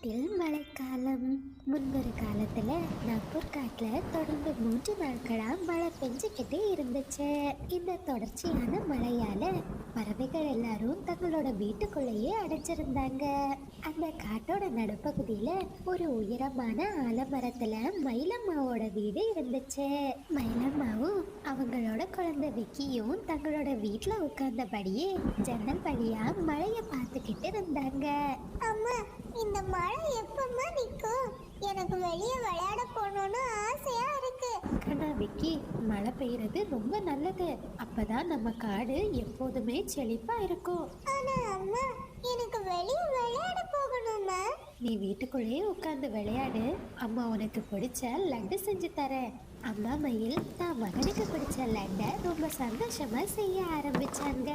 காட்டில் மழைக்காலம். முன்னொரு காலத்துல நாக்பூர் காட்டுல தொடர்ந்து 3 நாட்களா மழை பெஞ்சுக்கிட்டே இருந்துச்சு. இந்த தொடர்ச்சியான மழையால பறவைகள் எல்லாரும் தங்களோட வீட்டுக்குள்ளேயே அடைச்சிருந்தாங்க. அந்த காட்டோட நடுப்பகுதியில ஒரு உயரமான ஆலமரத்துல மயிலம்மாவோட வீடு இருந்துச்சு. மயிலம்மாவும் அவங்களோட குழந்தை விக்கியும் தங்களோட வீட்டுல உட்கார்ந்தபடியே ஜன்னல் வழியா மழைய பார்த்துக்கிட்டு இருந்தாங்க. அம்மா, இந்த மழை எப்பமா நிக்கும்? எனக்கு வெளியே விளையாட போகணும்னு ஆசையா இருக்கு. கண்ணா விக்கி, மழை பெய்யறது ரொம்ப நல்லது. அப்பதான் நம்ம காடு எப்போதுமே செழிப்பா இருக்கும். ஆனா அம்மா, எனக்கு வெளியே விளையாட போகணுமா? நீ வீட்டுக்குள்ளேயே உட்கார்ந்து விளையாடு. அம்மா உனக்கு பிடிச்ச லட்டு செஞ்சு தரேன். அம்மா மயில் தான் மகனுக்கு பிடிச்ச லட்டை ரொம்ப சந்தோஷமா செய்ய ஆரம்பிச்சாங்க.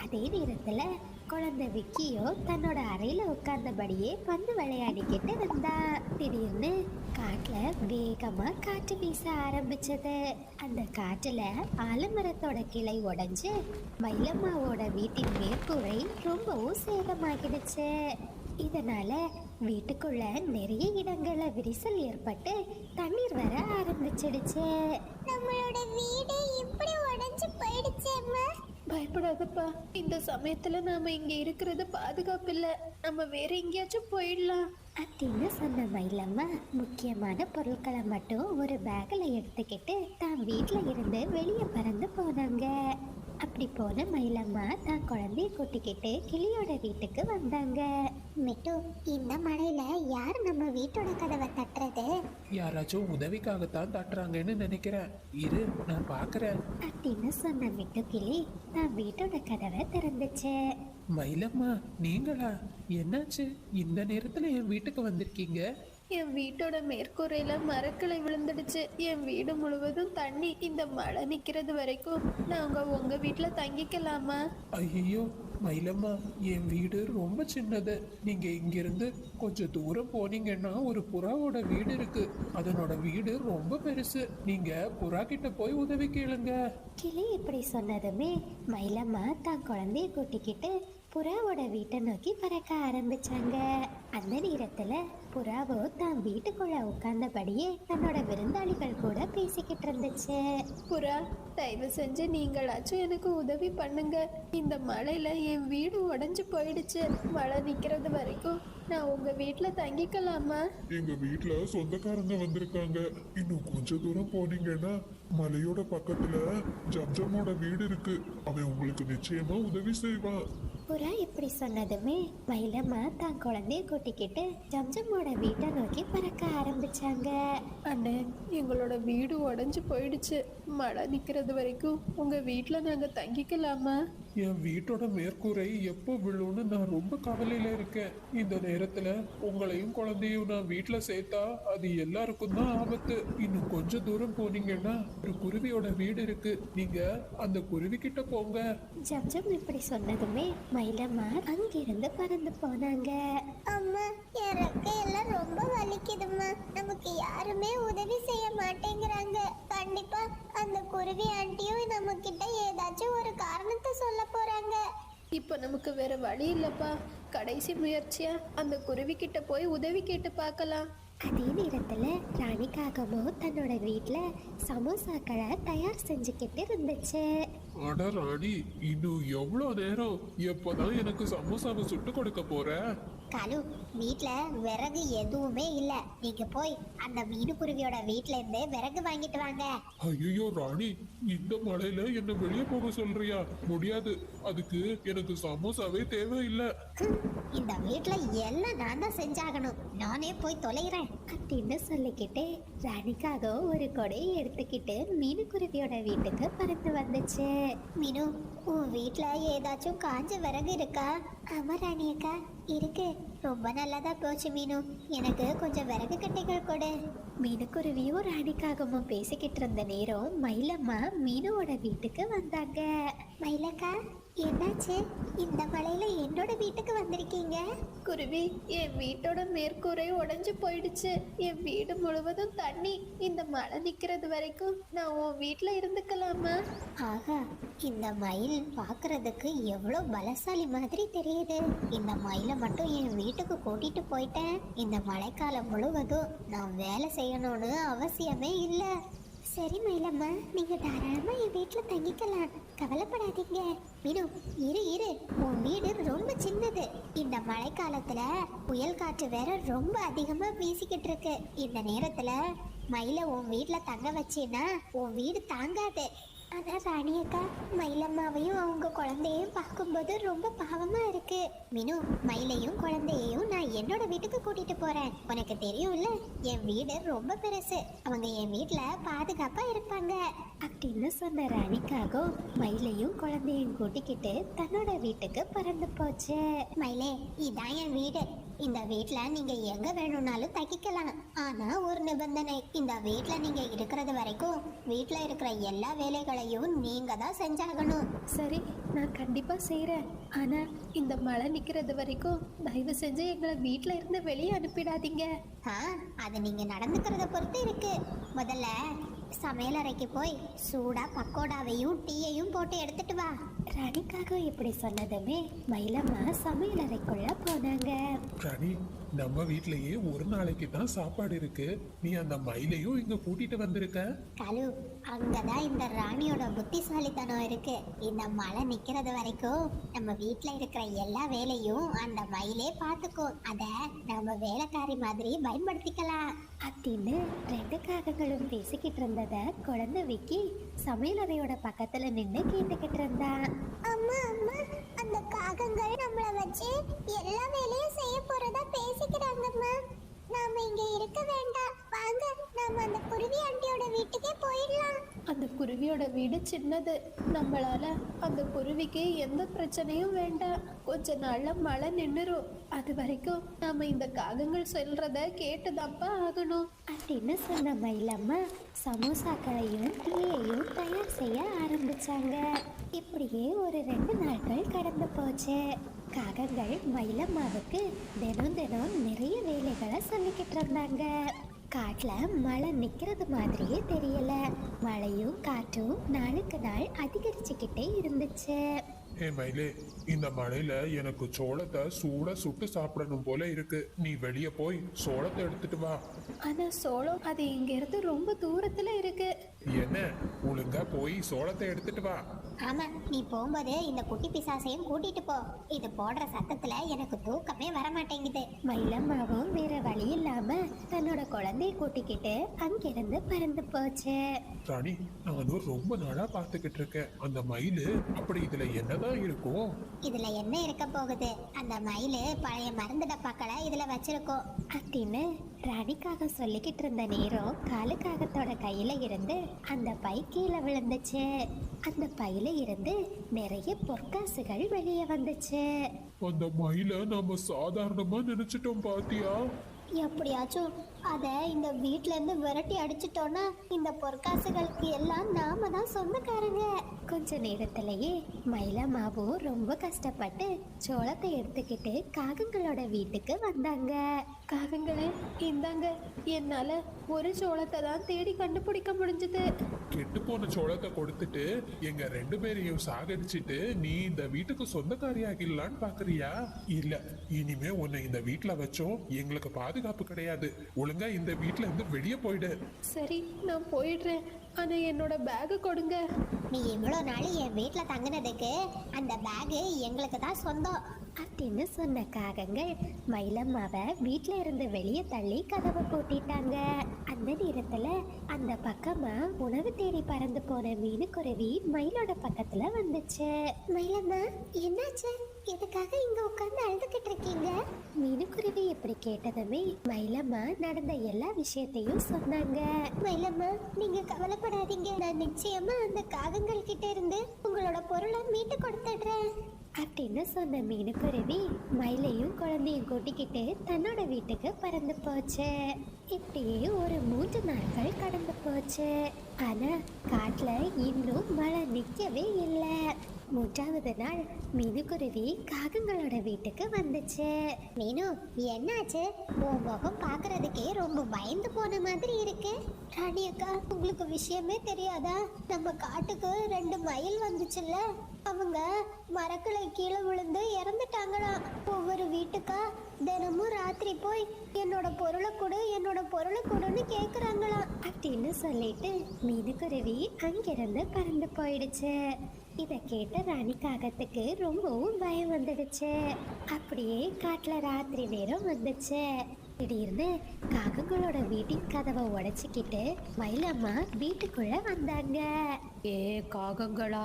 அதே நேரத்துல குழந்தை விக்கியோ தன்னோட அறையில உட்கார்ந்தபடியே பந்து விளையாடிக்கிட்டு இருந்தா. திடீர்னு காட்டுல வேகமா காற்று வீச ஆரம்பிச்சது. அந்த காட்டுல ஆலமரத்தோட கிளை உடைஞ்சு மயிலம்மாவோட வீட்டின் மேற்கூரை ரொம்பவும் சேதமாகிடுச்சு. இதனால வீட்டுக்குள்ள நிறைய இடங்கள்ல விரிசல் ஏற்பட்டு தண்ணீர் வர ஆரம்பிச்சிடுச்சு. நம்மளோட வீடு இப்படி உடைஞ்சு போயிடுச்சேம்மா. பயப்படாதப்பா, இந்த சமயத்துல நாம இங்க இருக்கிறது பாதுகாப்பு இல்ல. நம்ம வேற எங்கேயாச்சும் போயிடலாம் அப்படின்னு சொன்ன மயிலம்மா முக்கியமான பொருட்களை மட்டும் ஒரு பேக்ல எடுத்துக்கிட்டு தான் வீட்டுல இருந்து வெளியே பறந்து போனாங்க. அப்படி போன மயிலம்மா தான் குழந்தைய கூட்டிக்கிட்டு கிளியோட வீட்டுக்கு வந்தாங்க. மிட்டு, இந்த மழையில யார் நம்ம வீட்டோட கதவை தட்டுறது? யாராச்சும் உதவிக்காகத்தான் தட்டுறாங்கன்னு நினைக்கிறேன். இரு, நான் பாக்குறேன் அப்படின்னு சொன்ன மிட்டு கிளி தான் வீட்டோட கதவை திறந்துச்சு. மயிலம்மா, நீங்களா? என்னாச்சு இந்த நேரத்துல என் வீட்டுக்கு வந்திருக்கீங்க? என் வீட்டோட மேற்கூரையில மரக்கிளை விழுந்துடுச்சு. என் வீடு முழுவதும் தண்ணி. இந்த மழை நிக்கிறது வரைக்கும் நாங்க உங்க வீட்டுல தங்கிக்கலாமா? ஐயோ மயிலம்மா, என் வீடு ரொம்ப சின்னது. நீங்க இங்கிருந்து கொஞ்சம் தூரம் போனீங்கன்னா ஒரு புறாவோட வீடு இருக்கு. அதனோட வீடு ரொம்ப பெருசு. நீங்க புறா கிட்ட போய் உதவி கேளுங்க. கிளி இப்படி சொன்னதுமே மயிலம்மா தான் குழந்தைய கூட்டிக்கிட்டு புறாவோட வீட்டை நோக்கி பறக்க ஆரம்பிச்சாங்க. அந்த நேரத்துல புறாவோ தான் வீட்டுக்குள்ள உட்கார்ந்தபடியே தன்னோட விருந்தாளிகள் கூட பேசிக்கிட்டு இருந்துச்சு. புறா, தயவு செஞ்சு நீங்களாச்சும் எனக்கு உதவி பண்ணுங்க. இந்த மழையில என் வீடு உடைஞ்சு போயிடுச்சு. மழை நிக்கிறது வரைக்கும் நான் உங்க வீட்டுல தங்கிக்கலாமா? எங்க வீட்ல சொந்தக்காரங்க வந்திருக்காங்க. இன்னும் கொஞ்ச தூரம் போனீங்கன்னா மலையோட பக்கத்துல ஜம்ஜமோட வீடு இருக்கு. அவன் உங்களுக்கு நிச்சயமா உதவி செய்வான். புறா இப்படி சொன்னதுமே மயிலம்மா தான் குழந்தைய கூட்டிக்கிட்டு ஜம்ஜமோட வீட்டை நோக்கி பறக்க ஆரம்பிச்சாங்க. அண்ணே, எங்களோட வீடு உடைஞ்சு போயிடுச்சு. மழை நிக்கிறது வரைக்கும் உங்க வீட்டுல நாங்க தங்கிக்கலாமா? என் வீட்டோட மேற்கூரை எப்போ விழுன்னு நான் ரொம்ப கவலையில இருக்கேன். இந்த நேரத்துல உங்களையும் குழந்தையும் நான் வீட்டுல சேர்த்தா அது எல்லாருக்கும் தான் ஆபத்து. இன்னும் கொஞ்ச தூரம் போனீங்கன்னா ஒரு குருவியோட வீடு இருக்கு. நீங்க அந்த குருவி கிட்ட போங்க. ஜம்ஜம் இப்படி சொன்னதுமே மயிலம்மா அங்கிருந்து பறந்து போனாங்க. அம்மா, என் ரெக்கையெல்லாம் ரொம்ப வலிக்குதும்மா. நமக்கு யாருமே உதவி செய்ய மாட்டேங்கிறாங்க. கண்டிப்பா அந்த குருவி ஆண்டியும் நம்ம கிட்ட ஏதாச்சும் ஒரு காரணத்தை சொல்ல போறாங்க. இப்ப நமக்கு வேற வழி இல்லப்பா. கடைசி முயற்சியா அந்த குருவி கிட்ட போய் உதவி கேட்டு பார்க்கலாம். அதே நேரத்துல ராணிக்காகவும் தன்னோட வீட்டுல சமோசாக்களை தயார் செஞ்சுக்கிட்டு இருந்துச்சு. அட ராணி, இன்னும் எவ்வளவு நேரம்? எப்பதான் எனக்கு சமோசாவை சுட்டு கொடுக்க போற? காலு, வீட்ல விறகு எதுவுமே இல்ல. நீங்க போய் அந்த மீனுக்குருவியோட வீட்ல இருந்து விறகு வாங்கிட்டு வாங்க. ஐயோ ராணி, இந்த மழையில என்ன வெளியே போக சொல்றியா? முடியாது, அதுக்கு எனக்கு சமோசாவே தேவையில்லை. இந்த வீட்ல எல்லாம் நான் தான் செஞ்சாகணும். நானே போய் தொலைகிறேன் அப்படின்னு சொல்லிக்கிட்டு ராணிக்காக ஒரு கொடையை எடுத்துக்கிட்டு மீனுக்குருவியோட வீட்டுக்கு பறந்து வந்துச்சு. மீனு, உன் வீட்ல ஏதாச்சும் காஞ்ச விறகு இருக்கா? ஆமா ராணி அக்கா, இருக்கு. ரொம்ப நல்லதா போச்சு மீனு. எனக்கு கொஞ்சம் விறகு கட்டைகள் கொடு. மீனுக்குருவியும் ராணிக்காகவும் பேசிக்கிட்டு இருந்த நேரம் மயிலம்மா மீனுவோட வீட்டுக்கு வந்தாங்க. மயிலக்கா, என்னாச்சு? இந்த மழையில என்னோட வீட்டுக்கு வந்திருக்கீங்க? குருவி, என் வீட்டோட மேற்கூரை உடைஞ்சு போயிடுச்சு. என் வீடு முழுவதும் தண்ணி. இந்த மழை நிக்கிறது வரைக்கும் நான் உன் வீட்டுல இருந்துக்கலாமா? ஆகா, இந்த மயில் பார்க்கிறதுக்கு எவ்வளோ பலசாலி மாதிரி தெரியுது. இந்த மயிலை மட்டும் என் வீட்டுக்கு கூட்டிட்டு போயிட்டேன், இந்த மழைக்காலம் முழுவதும் நான் வேலை செய்யணும்னு அவசியமே இல்லை. சரி மயிலம்மா, நீங்க தாராளமா என் வீட்டுல தங்கிக்கலாம், கவலைப்படாதீங்க. மீனு, இரு உன் வீடு ரொம்ப சின்னது. இந்த மழைக்காலத்துல புயல் காற்று வேற ரொம்ப அதிகமா வீசிக்கிட்டு இருக்கு. இந்த நேரத்துல மயில உன் வீட்டுல தங்க வச்சேன்னா உன் வீடு தாங்காது. ஆனா ராணியக்கா, மயிலம்மாவையும் அவங்க குழந்தையும் பார்க்கும்போது ரொம்ப பாவமா இருக்கு. மீனு, மயிலையும் குழந்தையையும் நான் என்னோட வீட்டுக்கு கூட்டிட்டு போறேன். உனக்கு தெரியும்ல, என் வீடு ரொம்ப பெருசு, அவங்க என் வீட்டுல பாதுகாப்பா இருப்பாங்க அப்படின்னு சொன்ன ராணிக்காக மயிலையும் குழந்தையும் கூட்டிக்கிட்டு தன்னோட வீட்டுக்கு பறந்து போச்சு. மயிலே, இதான் என் வீடு. இந்த வீட்ல நீங்க எங்க வேணும்னாலும் தங்கிக்கலாம். ஆனா ஒரு நிபந்தனை, இந்த வீட்ல நீங்க இருக்கிறது வரைக்கும் வீட்ல இருக்கிற எல்லா வேலைகளையும் நீங்க தான் செஞ்சாகணும். சரி, நான் கண்டிப்பா செய்றேன். ஆனா இந்த மழை நிக்கிறது வரைக்கும் தயவு செஞ்சு எங்களை வீட்ல இருந்து வெளியே அனுப்பிடாதீங்க. அது நீங்க நடந்துக்கிறத பொறுத்து இருக்கு. முதல்ல சமையலறைக்கு போய் சூடா பக்கோடாவையும் டீயையும் போட்டு எடுத்துட்டு வா. ராணிக்காக இப்படி சொன்னதுமே மயிலம்மா சமையலறைக்குள்ள போனாங்க. ராணி, நம்ம வீட்லயே ஒரு நாளைக்கு தான் சாப்பாடு இருக்கு, நீ அந்த மயிலையும் இங்க கூட்டிட்டு வந்திருக்க. கலு, அங்கதான் இந்த ராணியோட புத்திசாலித்தனம் இருக்கு. இந்த மழை நிக்கிறது வரைக்கும் நம்ம வீட்ல இருக்கிற எல்லா வேலையும் அந்த மயிலே பார்த்துக்கும். அத நம்ம வேலைக்காரி மாதிரி பயன்படுத்திக்கலாம் அப்படின்னு ரெண்டு காகங்களும் பேசிக்கிட்டு இருந்தத குழந்தை விக்கி சமையலறையோட பக்கத்துல நின்று கேட்டுக்கிட்டு இருந்தான். அம்மா அம்மா, அந்த காகங்கள் நம்மள வச்சு எல்லா வேலையும் செய்ய போறதா பேசிக்கிறாங்கம்மா. நாம இங்க இருக்க வேண்டாம், வாங்க நாம அந்த குருவி ஆண்டியோட வீட்டுக்கே போயிடலாம். அந்த குருவியோட வீடு சின்னது, நம்மளால அந்த குருவிக்கு எந்த பிரச்சனையும் வேண்டாம். கொஞ்ச நாள்ல மழை நின்னுரும், அது வரைக்கும் நாம இந்த காகங்கள் சொல்றத கேட்டுதான்ப்பா ஆகணும் அப்படின்னு சொன்ன மயிலம்மா சமோசாக்களையும் டீயையும் தயார் செய்ய ஆரம்பிச்சாங்க. இப்படியே ஒரு 2 நாட்கள் கடந்து போச்சு. காகங்கள் மயிலம்மாவுக்கு தினம் தினம் நிறைய வேலைகளை சொல்லிக்கிட்டு இருந்தாங்க. காட்டுல மழை நிக்கிறது மாதிரியே தெரியல. மழையும் காற்றும் நாளுக்கு நாள் அதிகரிச்சுக்கிட்டே இருந்துச்சு. ஏ மயிலே, இந்த மழையில எனக்கு சோளத்தை சூட சுட்டு சாப்பிடணும் போல இருக்கு, நீ வெளியே போய் சோளத்தை எடுத்துட்டு வா. ஆனா சோளம் அது இங்க இருந்து ரொம்ப தூரத்துல இருக்கு. என்ன, ஒழுங்கா போய் சோளத்தை எடுத்துட்டு வா. ஆமா, நீ போகும்போது இந்த குட்டி பிசாசையும் கூட்டிட்டு போ. இது போடுற சத்தத்துல எனக்கு தூக்கமே வர மாட்டேங்குது. மயிலம்மாவும் வேற வழி இல்லாம தன்னோட குழந்தைய கூட்டிக்கிட்டு அங்கிருந்து பறந்து போச்சு. ராணி, நானும் ரொம்ப நாளா பாத்துக்கிட்டு இருக்கேன், அந்த மயிலு அப்படி இதுல என்னதான் இருக்கும்? இதுல என்ன இருக்க போகுது? அந்த மயிலு பழைய மருந்து டப்பாக்களை இதுல வச்சிருக்கோம் அப்படின்னு ராணிக்காக சொல்லிக்கிட்டு இருந்த நேரம் காலுக்காகத்தோட கையில இருந்து அந்த பை கீழே விழுந்துச்சு. அந்த பையில இருந்து நிறைய பொற்காசுகள் வெளியே வந்துச்சு. அந்த மயிலை நாம சாதாரணமா நினைச்சிட்டோம் பாத்தியா? எப்படியாச்சும் அதை இந்த வீட்ல இருந்து விரட்டி அடிச்சிட்டோன்னா இந்த பொற்காசுகளுக்கு எல்லாம் நாம தான் சொந்தக்காரங்க. கொஞ்ச நேரத்திலேயே மயிலம்மாவும் ரொம்ப கஷ்டப்பட்டு சோளத்தை எடுத்துக்கிட்டு காகங்களோட வீட்டுக்கு வந்தாங்க. காகங்களே, இந்தாங்க, என்னால ஒரு சோளத்தை தான் தேடி கண்டுபிடிக்க முடிஞ்சது. கெட்டு போன சோளத்தை கொடுத்துட்டு எங்க 2 பேரையும் சாகடிச்சிட்டு நீ இந்த வீட்டுக்கு சொந்தக்காரியாகிடலான்னு பாக்குறியா? இல்ல, இனிமே உன்னை இந்த வீட்டுல வச்சோம் எங்களுக்கு பாதுகாப்பு கிடையாது. ஒழுங்கா இந்த வீட்டுல இருந்து வெளியே போயிடு. சரி, நான் போயிடுறேன். ஆனா என்னோட பேக் கொடுங்க. நீ இவ்வளோ நாள் என் வீட்ல தங்குனதுக்கு அந்த பேகு எங்களுக்கு தான் சொந்தம் அப்படின்னு சொன்ன காகங்கள் மயிலம்மாவை வீட்ல இருந்து வெளியே தள்ளி கதவை பூட்டிட்டாங்க. அந்த நேரத்துல அந்த பக்கமா உணவு தேடி பறந்து போன மீனுக்குருவி மயிலோட பக்கத்துல வந்துச்சு. மயிலம்மா, என்னாச்சு? எதுக்காக இங்க உட்கார்ந்து அழுதுகிட்டு இருக்கீங்க? மீனுக்குருவி இப்படி கேட்டதுமே மயிலம்மா நடந்த எல்லா விஷயத்தையும் சொன்னாங்க. மயிலம்மா, நீங்க கவலைப்படாதீங்க, நான் நிச்சயமா அந்த காகங்கள் கிட்ட இருந்து உங்களோட பொருளை மீட்டு கொடுத்துடுறேன் அப்படின்னு சொன்ன மீனுக்குருவி மயிலையும் குழந்தையும் கூட்டிக்கிட்டு தன்னோட வீட்டுக்கு பறந்து போச்சு. இப்படியே ஒரு 3 நாட்கள் கடந்து போச்சு. ஆனா காட்டுல இன்னும் மழை நிக்கவே இல்லை. மூன்றாவது நாள் மீனுக்குருவி காகங்களோட வீட்டுக்கு வந்துச்சு. மீனு, என்னாச்சு? உன் முகம் பார்க்கறதுக்கே ரொம்ப பயந்து போன மாதிரி இருக்கு. ராணி அக்கா, உங்களுக்கு விஷயமே தெரியாதா? நம்ம காட்டுக்கு 2 மயில் வந்துச்சுல்ல, அவங்க மரக்கிளை கீழே விழுந்து இறந்துட்டாங்களாம். ஒவ்வொரு வீட்டுக்கா தினமும் ராத்திரி போய் என்னோட பொருளை கொடு, என்னோட பொருளை கொடுன்னு கேக்குறாங்களாம். அப்படின்னு சொல்லிட்டு மீனுக்குருவி அங்கிருந்து பறந்து போயிடுச்சு. இதை கேட்ட ராணி காகத்துக்கு ரொம்பவும் பயம் வந்துடுச்சு. அப்படியே காட்டுல ராத்திரி நேரம் வந்துச்சு. திடீர்னு காகங்களோட வீட்டின் கதவை உடைச்சிக்கிட்டு மயிலம்மா வீட்டுக்குள்ள வந்தாங்க. ஏ காகங்களா,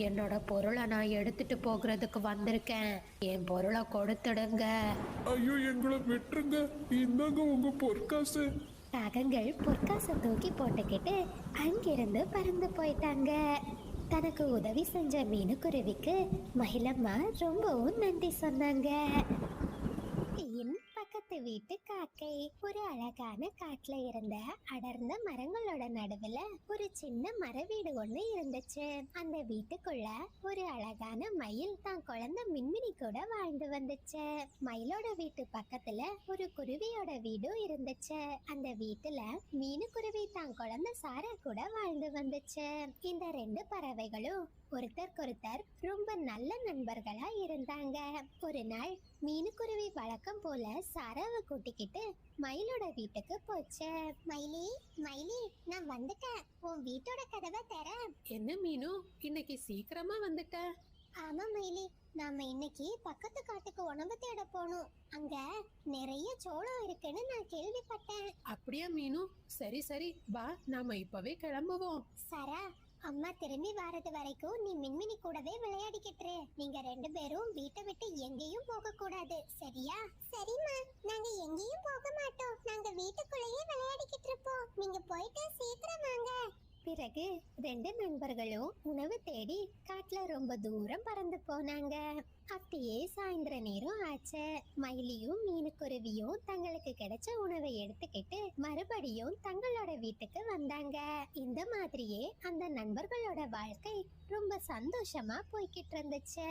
என்னோட பொருளை நான் எடுத்துட்டு போகிறதுக்கு வந்திருக்கேன். என் பொருளை கொடுத்துடுங்க. ஐயோ, எங்களை விட்டுருங்க. இந்தாங்க உங்க பொற்காசு. காகங்கள் பொற்காசை தூக்கி போட்டுக்கிட்டு அங்கிருந்து பறந்து போயிட்டாங்க. தனக்கு உதவி செஞ்ச மீனுக்குருவிக்கு மயிலம்மா ரொம்பவும் நன்றி சொன்னாங்க. பக்கத்து வீட்டு காக்கை. ஒரு அழகான காட்டுல இருந்த அடர்ந்த மரங்களோட நடுவுல ஒரு சின்ன மர வீடு ஒண்ணு இருந்துச்சு. அந்த வீட்டுக்குள்ள ஒரு அழகான மயில் தான் குழந்தை மின்மினி கூட வாழ்ந்து வந்துச்சு. மயிலோட வீட்டு பக்கத்துல ஒரு குருவியோட வீடும் இருந்துச்சு. அந்த வீட்டுல மீனுக்குருவி தான் குழந்தை சாரா கூட வாழ்ந்து வந்துச்சு. இந்த 2 பறவைகளும் ஒருத்தருக்கொருத்தர் ரொம்ப நல்ல நண்பர்களா இருந்தாங்க. ஒரு நாள் மீனுக்குருவி வழக்கம் போல சாராவை கூட்டிக்கிட்டு மயிலோட வீட்டுக்கு போச்சு. மயிலி, மயிலி, நான் வந்துட்டேன். உன் வீட்டோட கதவை தர. என்ன மீனு, இன்னைக்கு சீக்கிரமா வந்துட்ட? ஆமா மயிலி, நாம இன்னைக்கு பக்கத்து காட்டுக்கு உணவு தேட போனோம். அங்க நிறைய சோளம் இருக்குன்னு நான் கேள்விப்பட்டேன். அப்படியா மீனு? சரி சரி, வா, நாம இப்பவே கிளம்புவோம். சரா, அம்மா திரும்பி வர்றது வரைக்கும் நீ மின்மினி கூடவே விளையாடிக்கிட்டு. நீங்க 2 பேரும் வீட்டை விட்டு எங்கேயும் போக கூடாது, சரியா? சரிம்மா, நாங்க எங்கேயும் போக மாட்டோம். நாங்க வீட்டுக்குள்ளேயே விளையாடிக்கிட்டு இருப்போம். நீங்க போயிட்டு சீக்கிரம் வாங்க. பிறகு 2 நண்பர்களும் உணவு தேடி காட்டுல ரொம்ப தூரம் பறந்து போனாங்க. அப்படியே சாயந்தர நேரம் ஆச்சு. மயிலியும் மீனுக்குருவியும் தங்களுக்கு கிடைச்ச உணவை எடுத்துக்கிட்டு மறுபடியும் தங்களோட வீட்டுக்கு வந்தாங்க. இந்த மாதிரியே அந்த நண்பர்களோட வாழ்க்கை ரொம்ப சந்தோஷமா போய்கிட்டு இருந்துச்சு.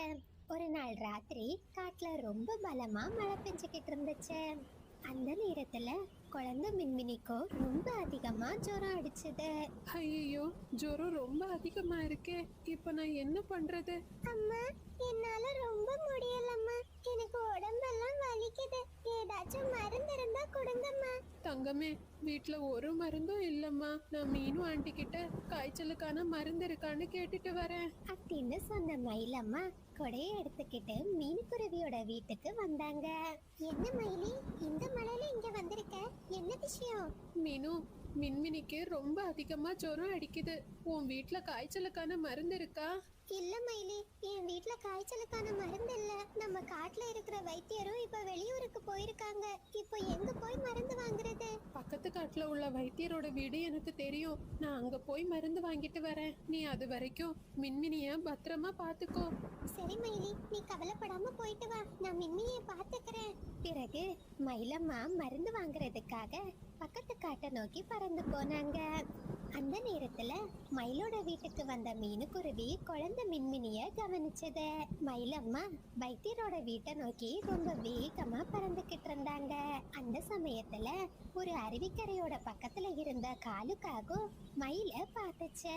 ஒரு நாள் ராத்திரி காட்டுல ரொம்ப பலமா மழை பெஞ்சுக்கிட்டு இருந்துச்சு. அந்த நேரத்துல குழந்தை மின்மினிக்கோ ரொம்ப அதிகமா ஜுரம் அடிச்சது. ஐயோ, ஜுரம் ரொம்ப அதிகமா இருக்கே, இப்ப நான் என்ன பண்றது? அம்மா, என்னால ரொம்ப முடியலம்மா. எனக்கு உடம்பெல்லாம் வலிக்குது. ஏதாச்சும் மருந்து இருந்தா கொடுங்கம்மா. தங்கமே, வீட்ல ஒரு மருந்தும் இல்லம்மா. நான் மீனு ஆண்டி கிட்ட காய்ச்சலுக்கான மருந்து இருக்கான்னு கேட்டுட்டு வரேன் அப்படின்னு சொன்ன மயிலம்மா கொடையை எடுத்துக்கிட்டு மீனுக்குருவியோட வீட்டுக்கு வந்தாங்க. என்ன மயிலி, இந்த மழையில இங்க வந்திருக்க? என்ன விஷயம்? மீனு, மின்மினிக்கு ரொம்ப அதிகமா ஜுரம் அடிக்குது. உன் வீட்ல காய்ச்சலுக்கான மருந்து இருக்கா? இல்ல மயிலி, என் வீட்ல காய்ச்சலுக்கான மருந்து இல்ல. நம்ம காட்டுல இருக்கிற வைத்தியரும் இப்ப வெளியூருக்கு போயிருக்காங்க. இப்ப எங்க போய் மருந்து வாங்குறது? பக்கத்து காட்டுல உள்ள வைத்தியரோட வீடு எனக்கு தெரியும். நான் அங்க போய் மருந்து வாங்கிட்டு வரேன். நீ அது வரைக்கும் மின்மினிய பத்திரமா பாத்துக்கோ. சரி மயிலி, நீ கவலைப்படாம போயிட்டு வா. நான் மின்மினியை பாத்துக்கிறேன். பிறகு மயிலம்மா மருந்து வாங்குறதுக்காக பக்கத்து காட்டை நோக்கி பறந்து போனாங்க. அந்த நேரத்துல மயிலோட வீட்டுக்கு வந்த மீனுக்குருவி குழந்தை மின்மினிய கவனிச்சது. மயிலம்மா வைத்தியரோட வீட்டை நோக்கி ரொம்ப வேகமா பறந்துகிட்டு இருந்தாங்க. அந்த சமயத்துல ஒரு அருவிக்கரையோட பக்கத்துல இருந்த காலுக்காகவும் மயில பார்த்துச்சு.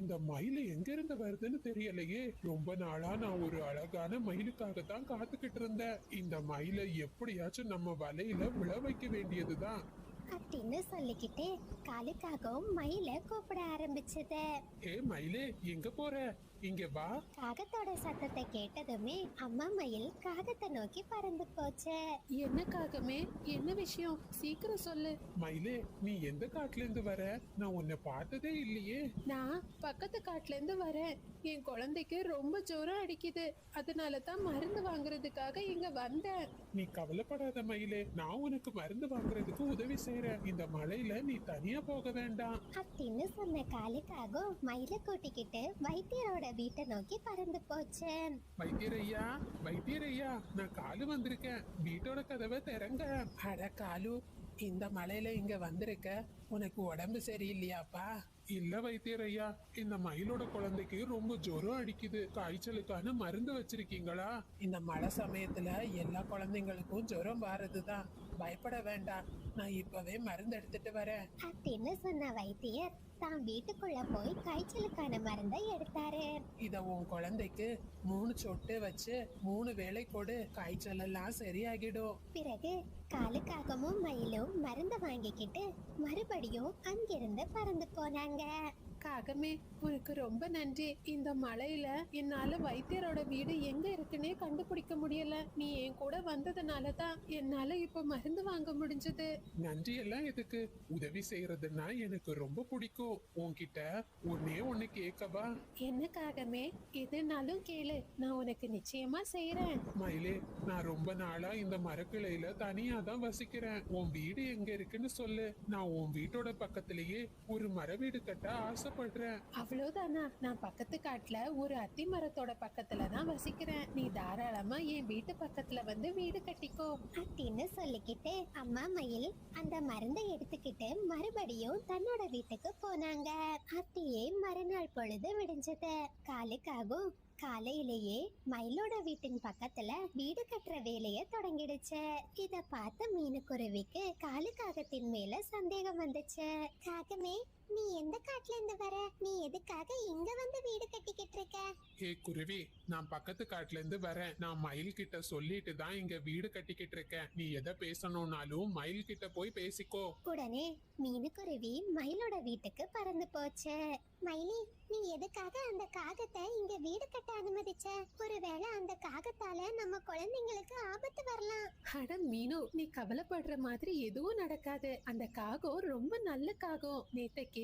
இந்த மயில் எங்க இருந்து வருதுன்னு தெரியலையே. ரொம்ப நாளா நான் ஒரு அழகான மயிலுக்காக தான் காத்துக்கிட்டு இருந்தேன். இந்த மயிலை எப்படியாச்சும் நம்ம வலையில விழ வைக்க வேண்டியதுதான். அப்படின்னு சொல்லிக்கிட்டு காலுக்காகவும் மயில கூப்பிட ஆரம்பிச்சது. ஏ மயிலே, எங்க போற? இங்க வா. காகத்தோட சத்தத்தை கேட்டதுமே அம்மா மயில் காகத்தை நோக்கி பறந்து போச்சு. என்ன காகமே, என்ன விஷயம்? சீக்கிரம் சொல்லு. மயிலே, நீ எந்த காட்டுல இருந்து வர? நான் உன்னை பார்த்ததே இல்லையே. நான் பக்கத்து காட்டுல இருந்து வரேன். என் குழந்தைக்கு ரொம்ப ஜுரம் அடிக்குது. அதனால தான் மருந்து வாங்குறதுக்காக இங்க வந்தேன். நீ கவலைப்படாத மயிலே, நான் உனக்கு மருந்து வாங்குறதுக்கு உதவி செய்யறேன். இந்த மலையில நீ தனியா போக வேண்டாம் அப்படின்னு சொன்ன காலுக்காகவும் மயில கூட்டிக்கிட்டு வைத்தியரோட வீட்டை நோக்கி பறந்து போச்சு. வைத்தியரையா, வைத்தியரையா, நான் காலு வந்திருக்கேன். வீட்டோட கதவை திறங்க. அட காலு, இந்த மலையில இங்க வந்திருக்க, உனக்கு உடம்பு சரியில்லையாப்பா? இல்ல வைத்தியர் ஐயா, இந்த மயிலோட குழந்தைக்கு ரொம்ப ஜுரம் அடிக்குது. காய்ச்சலுக்கான மருந்து வச்சிருக்கீங்களா? இந்த மழை சமயத்துல எல்லா குழந்தைங்களுக்கும் ஜுரம் வாரதுதான், பயப்பட வேண்டாம். நான் இப்பவே மருந்து எடுத்துட்டு வரேன். அப்படின்னு சொன்ன வைத்தியர் தான் வீட்டுக்குள்ள போய் காய்ச்சலுக்கான மருந்தை எடுத்தாரு. இத உன் குழந்தைக்கு 3 சொட்டு வச்சு 3 வேளை கொடு, காய்ச்சல் எல்லாம் சரியாகிடும். பிறகு காலுக்காகவும் மயிலும் மருந்தை வாங்கிக்கிட்டு மறுபடியும் அங்கிருந்து பறந்து போனாங்க. காகமே, உனக்கு ரொம்ப நன்றி. இந்த மழையில என்னால வைத்தியரோட வீடு எங்க இருக்குன்னே கண்டுபிடிக்க முடியல. நீ என் கூட வந்ததுனால தான் என்னால இப்ப மருந்து வாங்க முடிஞ்சது. நன்றி எல்லாம் எதுக்கு? உதவி செய்யறதுன்னா எனக்கு ரொம்ப பிடிக்கும். உன்கிட்ட ஒண்ணு கேட்கவா? என்ன காகமே, எதுனாலும் கேளு, நான் உனக்கு நிச்சயமா செய்யறேன். மயிலே, நான் ரொம்ப நாளா இந்த மரக்கிளையில தனியா தான் வசிக்கிறேன். உன் வீடு எங்க இருக்குன்னு சொல்லு. நான் உன் வீட்டோட பக்கத்திலேயே ஒரு மர வீடு கட்ட ஆசைப்படுறேன். அவ்வளவுதானா? நான் பக்கத்து காட்டுல ஒரு அத்தி மரத்தோட பக்கத்துல தான் வசிக்கிறேன். நீ தாராளமா என் வீட்டு பக்கத்துல வந்து வீடு கட்டிக்கோ. அப்படின்னு சொல்லிக்கிட்டு அம்மா மயில் அந்த மருந்தை எடுத்துக்கிட்டு மறுபடியும் தன்னோட வீட்டுக்கு போனாங்க. அப்படியே மறுநாள் பொழுது விடிஞ்சது. காலுக்காகும் காலையிலேயே மயிலோட வீட்டின் பக்கத்துல வீடு கட்டுற வேலைய தொடங்கிடுச்சு. இத பார்த்த மீனுக்குருவிக்கு காலுக்காகத்தின் மேல சந்தேகம் வந்துச்சு. காகமே, நீ எந்த காட்டுல இருந்து வர? நீ எதுக்காக இங்க வந்து வீடு கட்டிக்கிட்டு இருக்க? ஏ குருவி, நான் பக்கத்து காட்டுல இருந்து வரேன். நான் மயில் கிட்ட சொல்லிட்டு தான் இங்க வீடு கட்டிக்கிட்டு இருக்கேன். நீ எதை பேசணும்னாலும் மயில் கிட்ட போய் பேசிக்கோ. உடனே மீனுக்குருவி மயிலோட வீட்டுக்கு பறந்து போச்சு. மயிலி, நீ எதுக்காக அந்த காகத்தை இங்க வீடு கட்ட அனுமதிச்ச? ஒருவேளை அந்த காகத்தால நம்ம குழந்தைங்களுக்கு ஆபத்து வரலாம். அட மீனு, நீ கவலைப்படுற மாதிரி எதுவும் நடக்காது. அந்த காகம் ரொம்ப நல்ல காகம். நேத்தைக்கு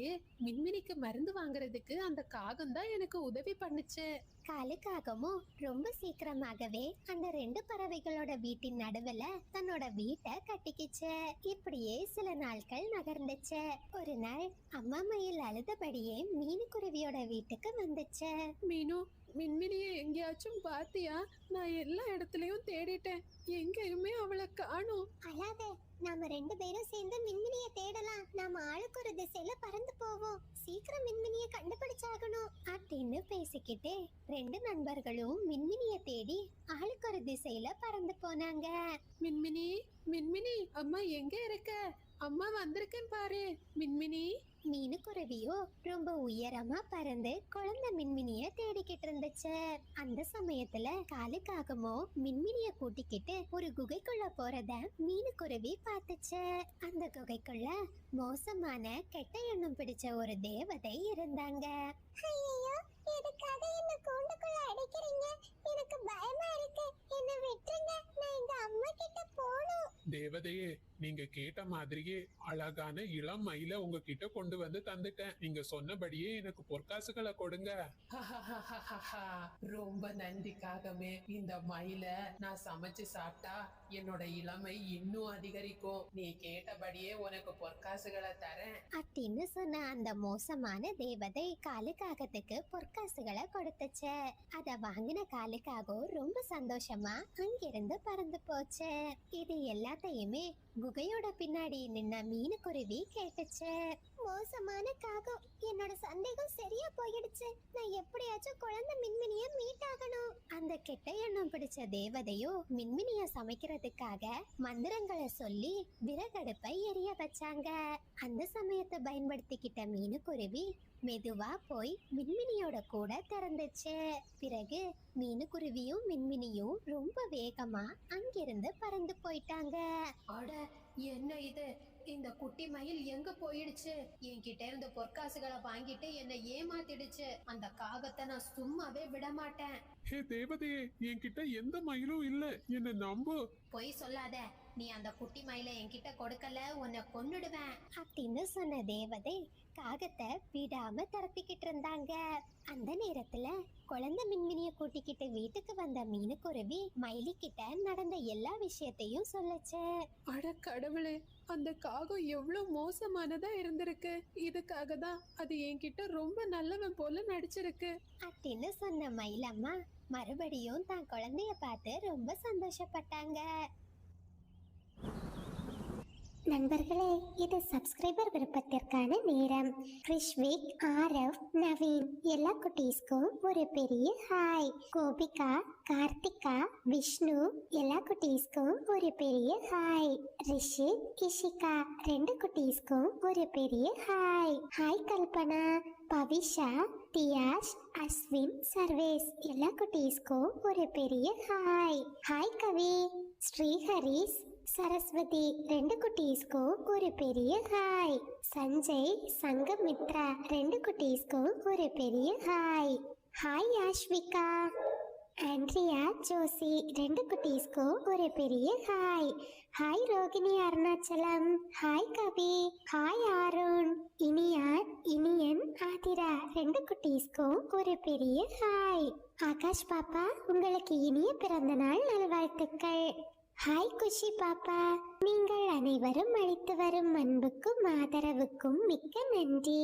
மின்மினிக்கு மருந்து வாங்குறதுக்கு அந்த காகம் தான் எனக்கு உதவி பண்ணுச்சு. காலுக்காகமும் ரொம்ப சீக்கிரமாகவே அந்த 2 பறவைகளோட வீட்டின் நடுவுல தன்னோட வீட்டை கட்டிக்கிச்சு. இப்படியே சில நாட்கள் நகர்ந்துச்சு. ஒரு நாள் அம்மா மயில் அழுதபடியே மீனுக்குருவியோட வீட்டுக்கு வந்துச்சு. மீனு, மின்மினிய எங்கேயாச்சும் பாத்தியா? நான் எல்லா இடத்துலயும் தேடிட்டேன், எங்கேயுமே அவளை காணோம். அழாத, நாம 2 பேரும் சேர்ந்து மின்மினிய தேடலாம். நாம ஆளுக்கு ஒரு திசையில பறந்து போவோம். சீக்கிரம் மின்மினிய கண்டுபிடிச்சாகணும். அப்படின்னு பேசிக்கிட்டே 2 நண்பர்களும் மின்மினிய தேடி ஆளுக்கு ஒரு திசையில பறந்து போனாங்க. மின்மினி, மின்மினி, அம்மா எங்க இருக்க? அம்மா வந்திருக்கேன் பாரு. மின்மினி. மீனுக்குருவியோ ரொம்ப உயரமா பறந்து குழந்தை மின்மினிய தேடிக்கிட்டு இருந்துச்சு. அந்த சமயத்துல காலுக்காகமோ மின்மினிய கூட்டிக்கிட்டு ஒரு குகைக்குள்ள போறத மீனுக்குருவி பார்த்துச்சு. அந்த குகைக்குள்ள மோசமான கெட்ட எண்ணம் பிடிச்ச ஒரு தேவதை இருந்தாங்க. ஐயோ, எதுக்காக என்ன கூண்டுக்குள்ள அடைக்கிறீங்க? எனக்கு பயமா இருக்கு. என்ன விட்டுருங்க, நான் எங்க அம்மா கிட்ட போகணும். தேவதையே, நீங்க கேட்ட மாதிரியே அழகான இளம் மயில உங்ககிட்ட கொண்டு வந்து தந்துட்டேன். நீங்க சொன்னபடியே எனக்கு பொற்காசுகளை கொடுங்க. ரொம்ப நன்றி காகமே. இந்த மயில நான் சமைச்சு சாப்பிட்டா என்னோட இளமை இன்னும் அதிகரிக்கும். நீ கேட்டபடியே உனக்கு பொற்காசுகளை தரேன். அப்படின்னு சொன்ன அந்த மோசமான தேவதை காலுக்காகத்துக்கு பொற்காசுகளை கொடுத்துச்சு. அத வாங்கின காலுக்காக ரொம்ப சந்தோஷமா அங்கிருந்து பறந்து போச்சு. இது எல்லாத்தையுமே குகையோட பின்னாடி நின்ன மீனுக்குருவி கேட்டுச்சு. மோசமான காகம், என்னோட சந்தேகம் சரியா போயிடுச்சு. நான் எப்படியாச்சும் குழந்தை மின்மினிய மீட் ஆகணும். அந்த கெட்ட எண்ணம் பிடிச்ச தேவதையோ மின்மினிய சமைக்கிறதுக்காக மந்திரங்களை சொல்லி விறகடுப்பை எரிய வச்சாங்க. அந்த சமயத்தை பயன்படுத்திக்கிட்ட மீனுக்குருவி மெதுவா போய் மின்மினியோட கூட திறந்துச்சு. பிறகு மீனுக்குருவியும் மின்மினியும் ரொம்ப வேகமா அங்கிருந்து பறந்து போயிட்டாங்க. அட, என்ன இது? இந்த குட்டி மயில் எங்க போயிடுச்சு? என்கிட்ட இருந்த பொற்காசுகளை வாங்கிட்டு என்னை ஏமாத்திடுச்சு. அந்த காகத்தை நான் சும்மாவே விட மாட்டேன். ஹே தேவதையே, என்கிட்ட எந்த மயிலும் இல்ல, என்ன நம்பு. பொய் சொல்லாத. நீ அந்த குட்டி மயிலை என்கிட்ட கொடுக்கல, உன்னை கொன்னுடுவேன். அப்படின்னு சொன்ன தேவதை காகத்தை விடாம தரப்பிக்கிட்டு இருந்தாங்க. அந்த நேரத்துல குழந்தை மின்மினிய கூட்டிக்கிட்டு வீட்டுக்கு வந்த மீனுக்குருவி மயிலி கிட்ட நடந்த எல்லா விஷயத்தையும் சொல்லுச்சு. அட கடவுளே, அந்த காகம் எவ்வளவு மோசமானதா இருந்திருக்கு. இதுக்காக தான் அது என்கிட்ட ரொம்ப நல்லவன் போல நடிச்சிருக்கு. அப்படின்னு சொன்ன மயிலம்மா மறுபடியும் தான் குழந்தைய பார்த்து ரொம்ப சந்தோஷப்பட்டாங்க. நண்பர்களே, இது சப்ஸ்கிரைபர் விருப்பத்திற்கான நேரம். கிருஷ்விக், ஆரவ், நவீன் எல்லா குட்டீஸ்க்கும் ஒரு பெரிய ஹாய். கோபிகா, கார்த்திகா, விஷ்ணு எல்லா குட்டீஸ்க்கும் ஒரு பெரிய ஹாய். ரிஷித், இஷிகா 2 குட்டீஸ்க்கும் ஒரு பெரிய ஹாய். ஹாய் கல்பனா, பவிஷா, தியாஷ், அஸ்வின், சர்வேஸ் எல்லா குட்டீஸ்க்கும் ஒரு பெரிய ஹாய். ஹாய் கவி, ஸ்ரீஹரிஸ், சரஸ்வதி 2 குட்டீஸ்க்கும் ஒரு பெரிய ஹாய். சஞ்சய், சங்கமித்ரா 2 குட்டீஸ்க்கும் ஒரு பெரிய hi. Hi Ashvika, Andrea, Josie 2 குட்டீஸ்க்கும் ஒரு பெரிய hi. Hi Rohini, Arunachalam. Hi Kavi. Hi Aarun, Iniyan, Aadhira 2 குட்டீஸ்க்கும் ஒரு பெரிய ஹாய். ஆகாஷ் பாப்பா, உங்களுக்கு இனிய பிறந்த நாள் நல்வாழ்த்துக்கள். ஹாய் குஷி பாப்பா, நீங்கள் அனைவரும் அளித்து வரும் அன்புக்கும் ஆதரவுக்கும் மிக்க நன்றி.